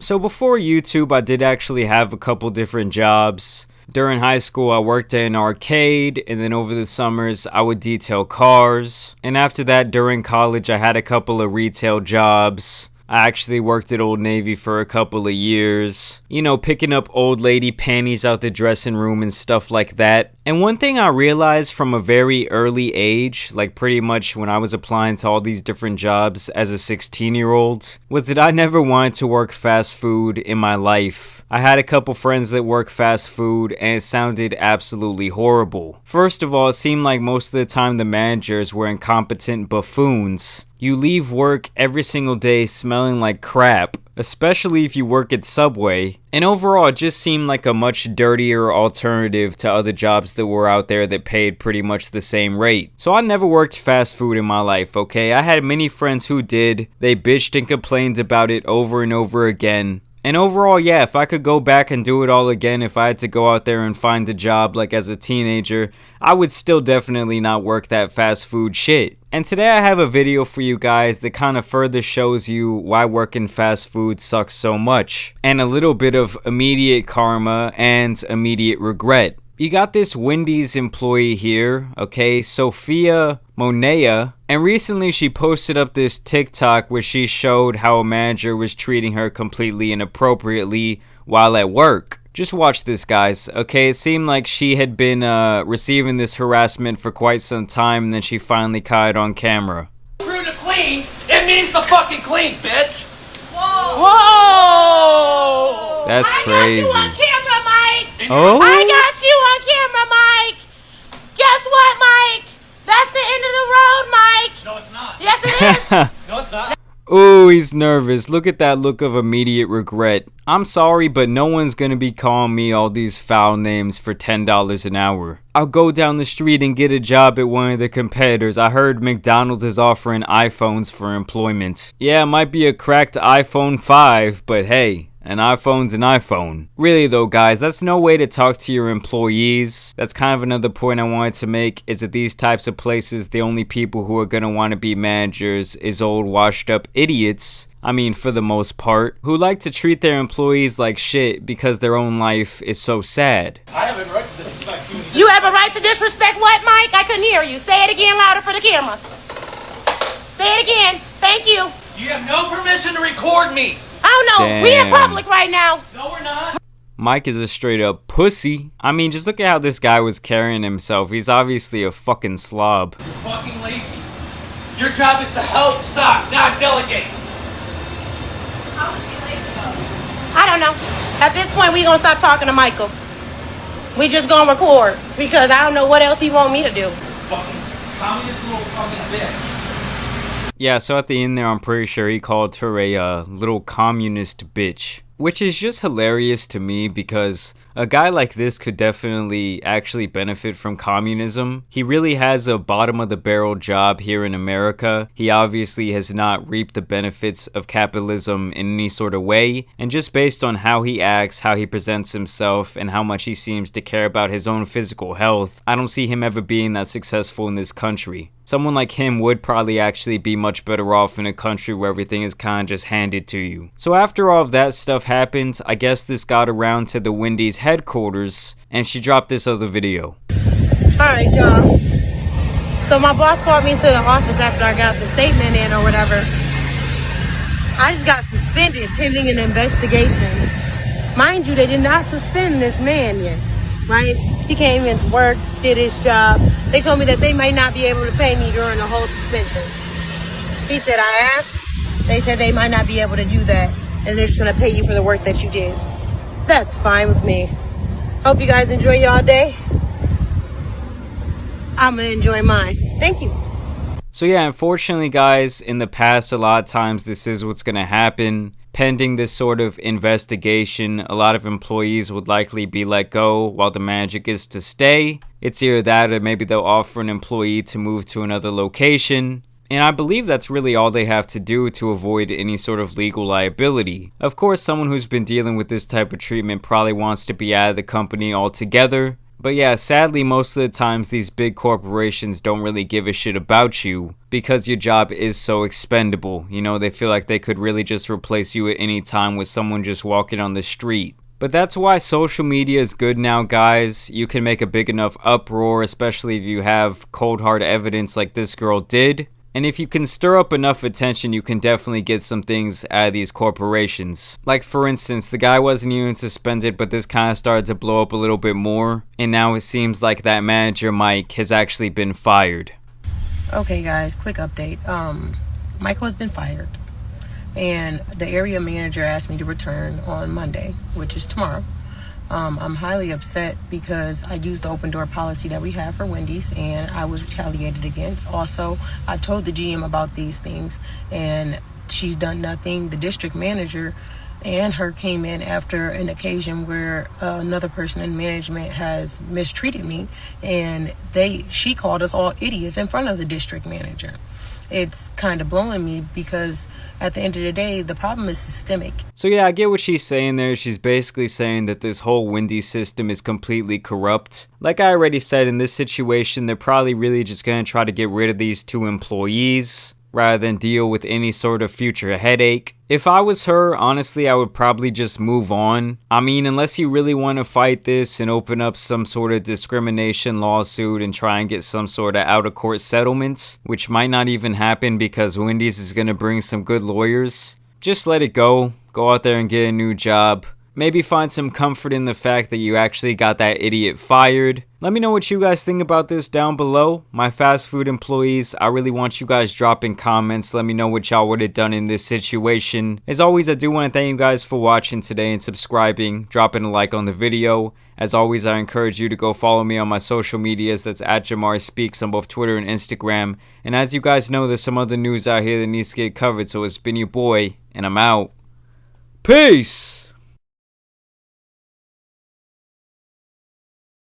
So before YouTube, I did actually have a couple different jobs. During high school, I worked at an arcade, and then over the summers, I would detail cars. And after that, during college, I had a couple of retail jobs. I actually worked at Old Navy for a couple of years. You know, picking up old lady panties out the dressing room and stuff like that. And one thing I realized from a very early age, like pretty much when I was applying to all these different jobs as a 16-year-old, was that I never wanted to work fast food in my life. I had a couple friends that work fast food and it sounded absolutely horrible. First of all, it seemed like most of the time the managers were incompetent buffoons. You leave work every single day smelling like crap, especially if you work at Subway. And overall, it just seemed like a much dirtier alternative to other jobs that were out there that paid pretty much the same rate. So I never worked fast food in my life, okay? I had many friends who did. They bitched and complained about it over and over again. And overall, yeah, if I could go back and do it all again, if I had to go out there and find a job like as a teenager, I would still definitely not work that fast food shit. And today I have a video for you guys that kind of further shows you why working fast food sucks so much. And a little bit of immediate karma and immediate regret. You got this Wendy's employee here, okay, Sophia Monea, and recently she posted up this TikTok where she showed how a manager was treating her completely inappropriately while at work. Just watch this, guys, okay? It seemed like she had been receiving this harassment for quite some time, and then she finally caught it on camera. Crew to clean, it means to fucking clean, bitch! Whoa! Whoa! That's crazy. I got you on camera, Mike! Oh? I got you on camera, Mike! Guess what, Mike? That's the end of the road, Mike! No, it's not. Yes, it is! No, it's not. Ooh, he's nervous. Look at that look of immediate regret. I'm sorry, but no one's gonna be calling me all these foul names for $10 an hour. I'll go down the street and get a job at one of the competitors. I heard McDonald's is offering iPhones for employment. Yeah, it might be a cracked iPhone 5, but hey, an iPhone's an iPhone. Really though, guys, that's no way to talk to your employees. That's kind of another point I wanted to make, is that these types of places, the only people who are gonna want to be managers is old washed up idiots. I mean, for the most part, who like to treat their employees like shit because their own life is so sad. I have a right to disrespect you. You have a right to disrespect what, Mike? I couldn't hear you. Say it again louder for the camera. Say it again. Thank you. You have no permission to record me. Oh no, Damn. we in public right now. No, we're not. Mike is a straight up pussy. I mean, just look at how this guy was carrying himself. He's obviously a fucking slob. You're fucking lazy. Your job is to help stock, not delegate. How is he lazy though? I don't know. At this point, we gonna stop talking to Michael. We just gonna record because I don't know what else he want me to do. Fucking communist little fucking bitch. Yeah, so at the end there, I'm pretty sure he called her a little communist bitch. Which is just hilarious to me because a guy like this could definitely actually benefit from communism. He really has a bottom of the barrel job here in America. He obviously has not reaped the benefits of capitalism in any sort of way. And just based on how he acts, how he presents himself, and how much he seems to care about his own physical health, I don't see him ever being that successful in this country. Someone like him would probably actually be much better off in a country where everything is kind of just handed to you. So after all of that stuff happened, I guess this got around to the Wendy's headquarters, and she dropped this other video. Alright, y'all. So my boss called me into the office after I got the statement in or whatever. I just got suspended pending an investigation. Mind you, they did not suspend this man yet, right? He came into work, did his job. They told me that they might not be able to pay me during the whole suspension. He said, I asked. They said they might not be able to do that, and they're just gonna pay you for the work that you did. That's fine with me. Hope you guys enjoy y'all day. I'm gonna enjoy mine. Thank you. So yeah, unfortunately guys, in the past a lot of times this is what's gonna happen. Pending this sort of investigation, a lot of employees would likely be let go while the manager gets to stay. It's either that or maybe they'll offer an employee to move to another location. And I believe that's really all they have to do to avoid any sort of legal liability. Of course, someone who's been dealing with this type of treatment probably wants to be out of the company altogether. But yeah, sadly, most of the times these big corporations don't really give a shit about you because your job is so expendable. You know, they feel like they could really just replace you at any time with someone just walking on the street. But that's why social media is good now, guys. You can make a big enough uproar, especially if you have cold hard evidence like this girl did. And if you can stir up enough attention, you can definitely get some things out of these corporations. Like, for instance, the guy wasn't even suspended, but this kind of started to blow up a little bit more. And now it seems like that manager, Mike, has actually been fired. Okay, guys, quick update. Michael has been fired. And the area manager asked me to return on Monday, which is tomorrow. I'm highly upset because I used the open door policy that we have for Wendy's and I was retaliated against. Also, I've told the GM about these things and she's done nothing. The district manager and her came in after an occasion where another person in management has mistreated me and she called us all idiots in front of the district manager. It's kind of blowing me because at the end of the day, the problem is systemic. So yeah, I get what she's saying there. She's basically saying that this whole Wendy's system is completely corrupt. Like I already said, in this situation, they're probably really just going to try to get rid of these 2 employees rather than deal with any sort of future headache. If I was her, honestly, I would probably just move on. I mean, unless you really want to fight this and open up some sort of discrimination lawsuit and try and get some sort of out-of-court settlement, which might not even happen because Wendy's is going to bring some good lawyers, just let it go. Go out there and get a new job. Maybe find some comfort in the fact that you actually got that idiot fired. Let me know what you guys think about this down below. My fast food employees, I really want you guys dropping comments. Let me know what y'all would have done in this situation. As always, I do want to thank you guys for watching today and subscribing, dropping a like on the video. As always, I encourage you to go follow me on my social medias. That's at JAMARI Speaks on both Twitter and Instagram. And as you guys know, there's some other news out here that needs to get covered. So it's been your boy, and I'm out. Peace!